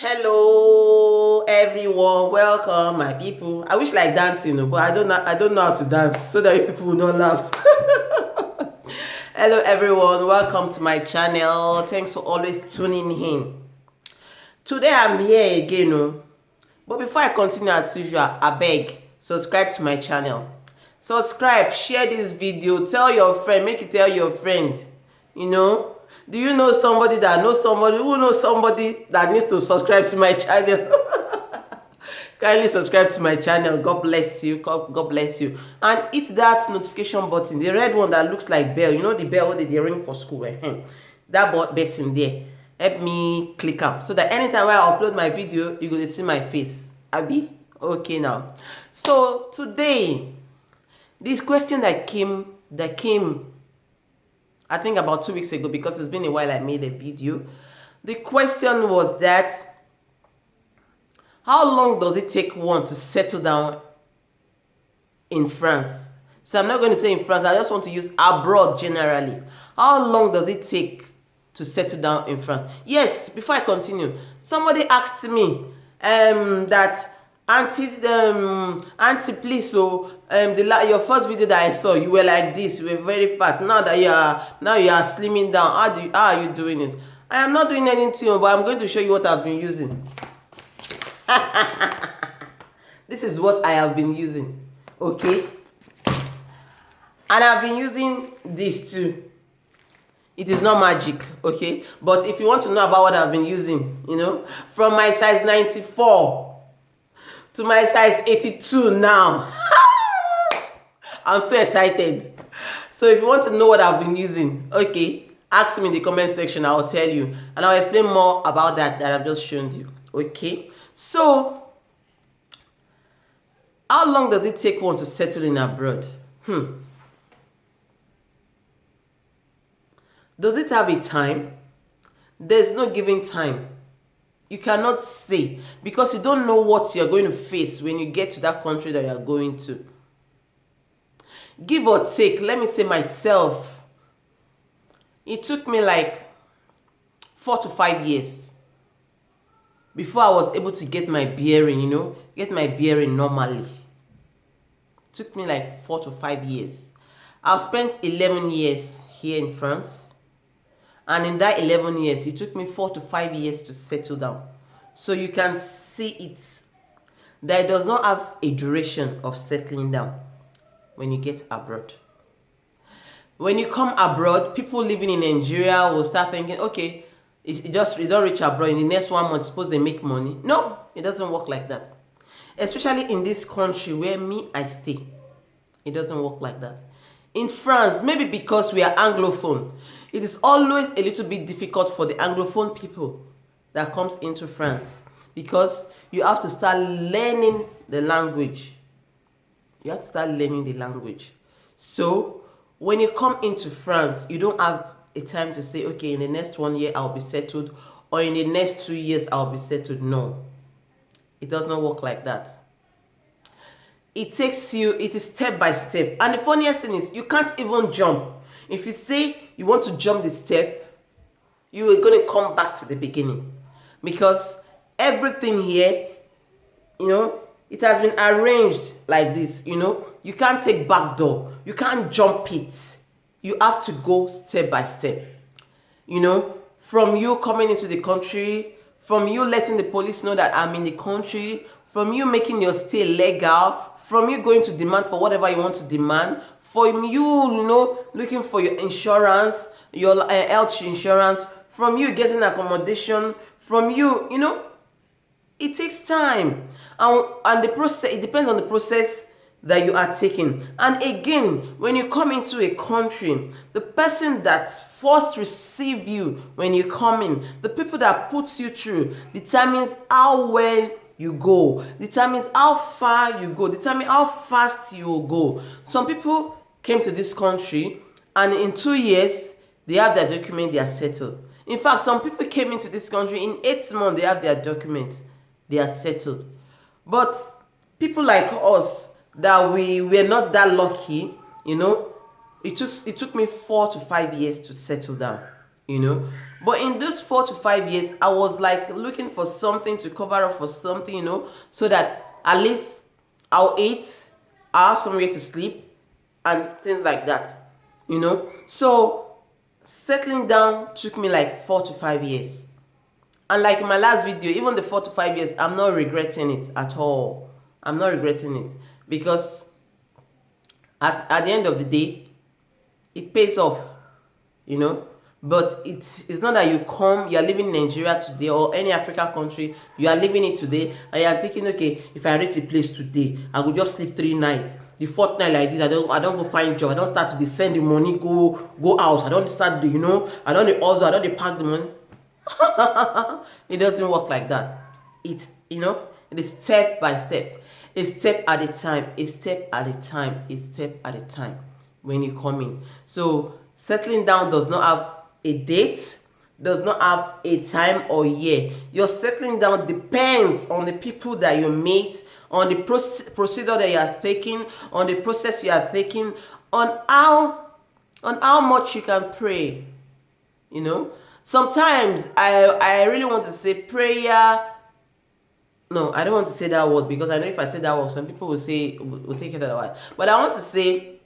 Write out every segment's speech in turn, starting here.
Hello everyone, welcome my people. I wish like dancing, but I don't know how to dance so that people will not laugh. Hello everyone, welcome to my channel. Thanks for always tuning in. Today I'm here again, but before I continue as usual, I beg subscribe to my channel. Subscribe, share this video, tell your friend, make it tell your friend. Do you know somebody that knows somebody who knows somebody that needs to subscribe to my channel? Kindly subscribe to my channel. God bless you. God bless you. And hit that notification button, the red one that looks like bell. You know the bell that they ring for school. That button there. Help me click up so that anytime I upload my video, you go to see my face. Abi? Okay now. So today, this question that came I think about 2 weeks ago, because it's been a while I made a video. The question was that, how long does it take one to settle down in France? So I'm not going to say in France, I just want to use abroad generally. How long does it take to settle down in France? Yes, before I continue, somebody asked me that auntie, please, so your first video that I saw, you were like this, you were very fat. Now you are slimming down. How are you doing it? I am not doing anything, but I'm going to show you what I've been using. This is what I have been using, okay? And I've been using this too. It is not magic, okay? But if you want to know about what I've been using, from my size 94 to my size 82 now. I'm so excited. So if you want to know what I've been using, okay, ask me in the comment section. I'll tell you, and I'll explain more about that I've just shown you. Okay, so how long does it take one to settle in abroad? Does it have a time? There's no given time. You cannot say, because you don't know what you're going to face when you get to that country that you're going to. Give or take, let me say myself, it took me like 4 to 5 years before I was able to get my bearing, get my bearing normally. It took me like 4 to 5 years. I've spent 11 years here in France. And in that 11 years, it took me 4 to 5 years to settle down. So you can see it, that it does not have a duration of settling down when you get abroad. When you come abroad, people living in Nigeria will start thinking, okay, it don't reach abroad. In the next 1 month, suppose they make money. No, it doesn't work like that. Especially in this country where I stay. It doesn't work like that. In France, maybe because we are Anglophone, it is always a little bit difficult for the Anglophone people that comes into France, because you have to start learning the language. You have to start learning the language. So when you come into France, you don't have a time to say, okay, in the next 1 year I'll be settled, or in the next 2 years I'll be settled. No, it does not work like that. It is step by step. And the funniest thing is, you can't even jump. If you say you want to jump the step, you are going to come back to the beginning, because everything here, it has been arranged like this. You can't take back door. You can't jump it. You have to go step by step. From you coming into the country, from you letting the police know that I'm in the country, from you making your stay legal, from you going to demand for whatever you want to demand, from you, looking for your insurance, your health insurance, from you getting accommodation, from you, it takes time. And the process, it depends on the process that you are taking. And again, when you come into a country, the person that first receive you when you come in, the people that puts you through, determines how well you go, determines how far you go, determines how fast you will go. Some people came to this country and in 2 years, they have their document, they are settled. In fact, some people came into this country, in 8 months, they have their documents, they are settled. But people like us, that we were not that lucky, it took me 4 to 5 years to settle down, But in those 4 to 5 years, I was like looking for something to cover up for something, so that at least I'll eat, I'll have somewhere to sleep, and things like that. So settling down took me like 4 to 5 years. And like in my last video, even the 4 to 5 years, I'm not regretting it at all. I'm not regretting it because at the end of the day, it pays off, you know. But it's not that you're living in Nigeria today or any African country, you are living it today, and you are thinking, okay, if I reach the place today, I will just sleep 3 nights. The fourth night like this, I don't go find job, I don't start to send the money, go out, I don't start I don't also I don't pack the money. It doesn't work like that. It is step by step, a step at a time, a step at a time, a step at a time when you come in. So settling down does not have a date, does not have a time or year. Your settling down depends on the people that you meet, on the procedure that you are taking, on the process you are taking, on how much you can pray. Sometimes I really want to say prayer. No, I don't want to say that word because I know if I say that word, some people will take it otherwise. But I want to say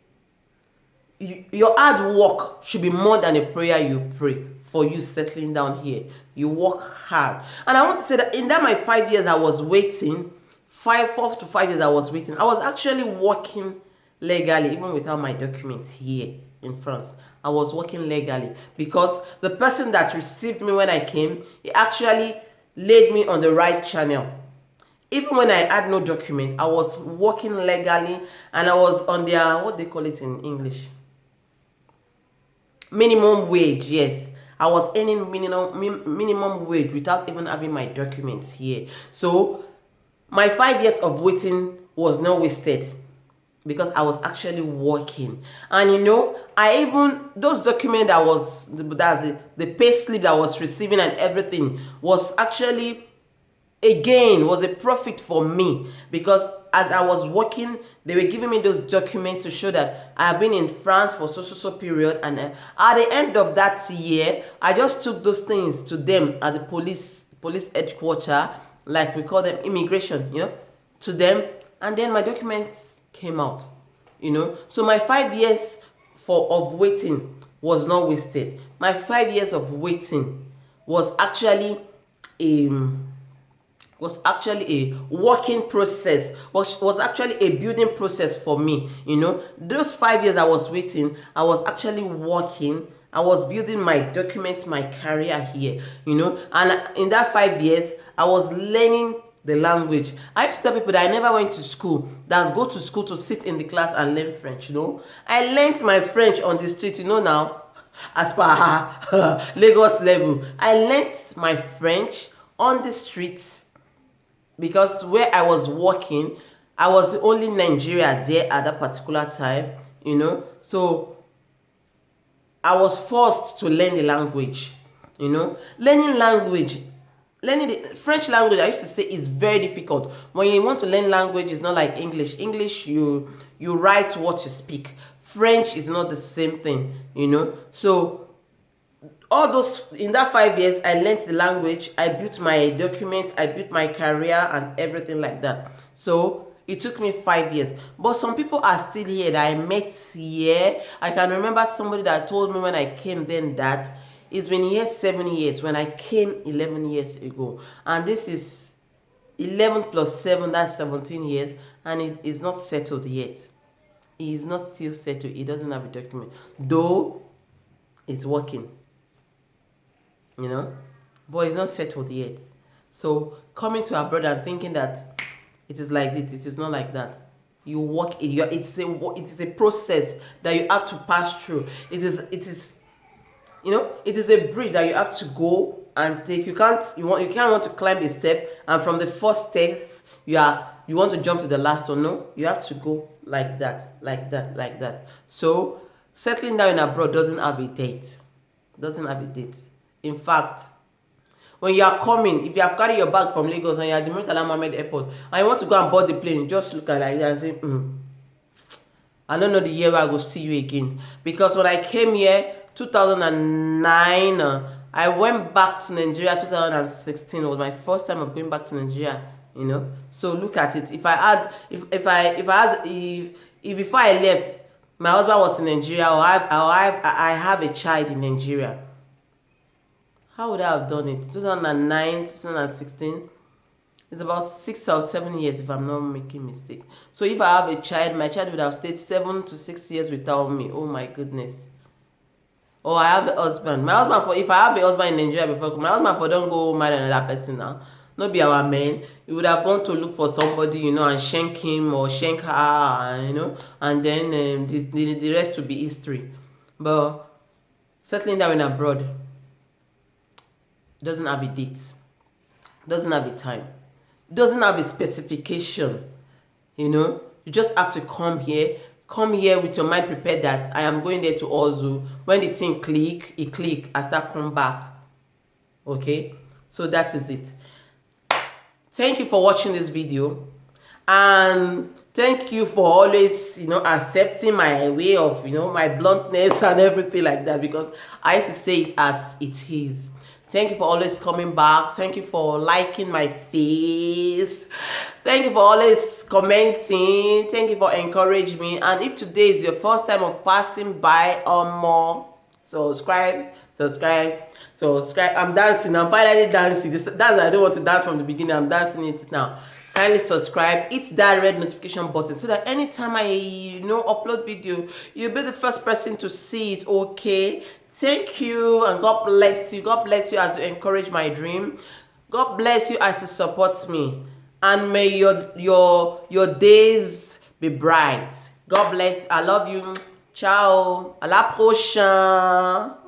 your hard work should be more than a prayer you pray for you settling down here. You work hard. And I want to say that in that my 5 years I was waiting, 4 to 5 years I was waiting, I was actually working legally, even without my documents here in France. I was working legally because the person that received me when I came, he actually laid me on the right channel. Even when I had no document, I was working legally, and I was on their, what they call it in English, minimum wage. Yes, I was earning minimum wage without even having my documents here. So my 5 years of waiting was not wasted because I was actually working. And I even, those documents the pay slip that I was receiving and everything was actually, again, was a profit for me because as I was working, they were giving me those documents to show that I have been in France for so period. And at the end of that year, I just took those things to them at the police headquarters, like we call them immigration, to them, and then my documents came out. So my 5 years of waiting was not wasted. My 5 years of waiting was actually a working process, was actually a building process for me. Those 5 years I was waiting, I was actually working, I was building my documents, my career here. And in that 5 years I was learning the language. I used to tell people that I never went to school, that's go to school to sit in the class and learn French. I learned my French on the street, now, as per Lagos level. I learned my French on the street because where I was working, I was the only Nigeria there at that particular time. So I was forced to learn the language. Learning the French language, I used to say, is very difficult. When you want to learn language, it's not like English. English, you write what you speak. French is not the same thing. So all those, in that 5 years, I learned the language, I built my documents, I built my career and everything like that. So it took me 5 years. But some people are still here that I met here. I can remember somebody that told me when I came then that it's been here 7 years when I came 11 years ago. And this is 11 plus 7, that's 17 years. And it is not settled yet. It is not still settled. It doesn't have a document. Though it's working. But it's not settled yet. So coming to abroad and thinking that it is like this, it is not like that. You work it. It is a process that you have to pass through. It is a bridge that you have to go and take. You can't want to climb a step and from the first step you want to jump to the last one. No, you have to go like that, like that, like that. So settling down in abroad doesn't have a date. In fact, when you are coming, if you have carried your bag from Lagos and you are at the Murtala Mohammed Airport and you want to go and board the plane, just look at it like that and say, I don't know the year where I will see you again. Because when I came here, 2009, I went back to Nigeria 2016. It was my first time of going back to Nigeria, you know. So look at it. If I had, if I had, if before I left, my husband was in Nigeria, or I have a child in Nigeria, how would I have done it? 2009, 2016. It's about 6 or 7 years if I'm not making mistake. So if I have a child, my child would have stayed 7 to 6 years without me. Oh my goodness. Or I have a husband. My husband, for if I have a husband in Nigeria before, my husband for don't go marry another person now. Not be our man. He would have gone to look for somebody, you know, and shank him or shank her, you know, and then the rest will be history. But settling down in abroad doesn't have a date, doesn't have a time, doesn't have a specification. You know, you just have to come here with your mind prepared that I am going there to also, when the thing click, it click, I start come back. Okay, so that is it. Thank you for watching this video, and thank you for always, you know, accepting my way of, you know, my bluntness and everything like that, because I used to say it as it is. Thank you for always coming back. Thank you for liking my face. Thank you for always commenting. Thank you for encouraging me. And if today is your first time of passing by or more, subscribe. I'm dancing. I'm finally dancing. This dance I don't want to dance from the beginning. I'm dancing it now. Kindly subscribe. Hit that red notification button so that anytime I, you know, upload video, you'll be the first person to see it. Okay. Thank you, and God bless you. God bless you as you encourage my dream. God bless you as you support me. And may your days be bright. God bless you. I love you. Ciao. À la prochaine.